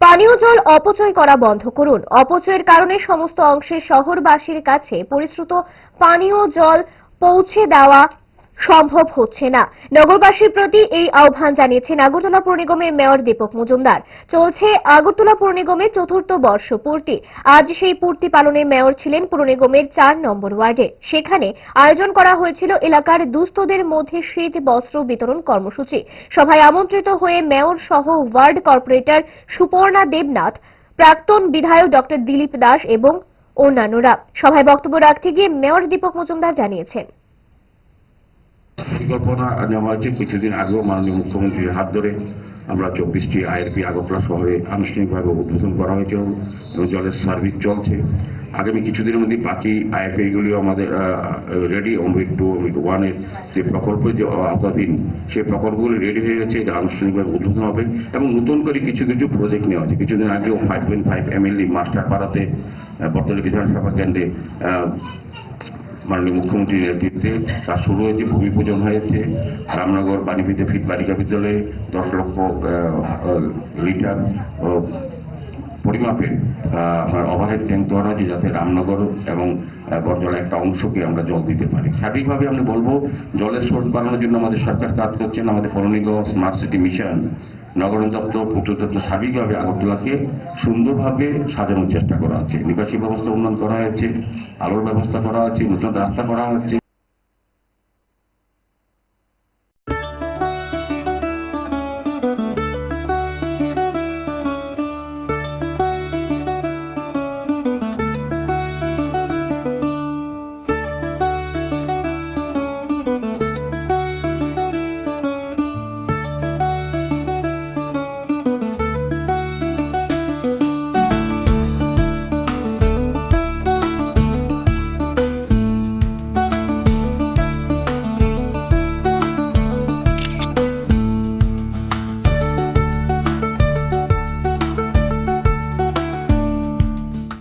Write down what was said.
পানীয় জল অপচয় করা বন্ধ করুন। অপচয়ের কারণে সমস্ত অংশের শহরবাসীর কাছে পরিশ্রুত পানীয় জল পৌঁছে দেওয়া সম্ভব হচ্ছে না। নগরবাসীর প্রতি এই আহ্বান জানিয়েছেন আগরতলা পৌর নিগমের মেয়র দীপক মজুমদার। চলছে আগরতলা পৌর নিগমের ৪র্থ বর্ষ পূর্তি। আজ সেই পূর্তি পালনে মেয়র ছিলেন পৌর নিগমের ৪ নম্বর ওয়ার্ডে। সেখানে আয়োজন করা হয়েছিল এলাকার দুস্থদের মধ্যে শীত বস্ত্র বিতরণ কর্মসূচি। সভায় আমন্ত্রিত হয়ে মেয়র সহ ওয়ার্ড কর্পোরেটর সুপর্ণা দেবনাথ, প্রাক্তন বিধায়ক ডক্টর দিলীপ দাস এবং অন্যান্যরা। সভায় বক্তব্য রাখতে গিয়ে মেয়র দীপক মজুমদার জানিয়েছেন, পরিকল্পনা নেওয়া হয়েছে। কিছুদিন আগেও মাননীয় মুখ্যমন্ত্রীর হাত ধরে আমরা 24টি আইআরপি আগরতলা শহরে আনুষ্ঠানিকভাবে উদ্বোধন করা হয়েছে এবং জলের সার্ভিস চলছে। আগামী কিছুদিনের মধ্যে বাকি আইআরপিগুলিও আমাদের রেডি। অমৃত 2, অমৃত 1 এর যে প্রকল্প যে আওতাধীন সেই প্রকল্পগুলি রেডি হয়ে গেছে, এটা আনুষ্ঠানিকভাবে উদ্বোধন হবে এবং নতুন করে কিছু কিছু প্রজেক্ট নেওয়া হচ্ছে। কিছুদিন আগেও 5.5 MLE মাস্টার পাড়াতে বর্তমানে বিধানসভা কেন্দ্রে মাননীয় মুখ্যমন্ত্রীর নেতৃত্বে কাজ শুরু হয়েছে, ভূমি পূজন হয়েছে। রামনগর বাণীবিদ্যা ফিট বালিকা বিদ্যালয়ে 10 লক্ষ লিটার পরিমাপের আপনার ওভারহেড ট্যাঙ্ক করা হয়েছে, যাতে রামনগর এবং বরজলা একটা অংশকে আমরা জল দিতে পারি। সার্বিকভাবে আমি বলবো, জলের স্রোত বাড়ানোর জন্য আমাদের সরকার কাজ করছেন। আমাদের পৌর নিগম স্মার্ট সিটি মিশন, নগরায়ণ দপ্তর, পূর্ত দপ্তর সার্বিকভাবে আগরতলাকে সুন্দরভাবে সাজানোর চেষ্টা করা হচ্ছে। নিকাশি ব্যবস্থা উন্নয়ন করা হয়েছে, আলোর ব্যবস্থা করা হচ্ছে, নতুন রাস্তা করা হচ্ছে।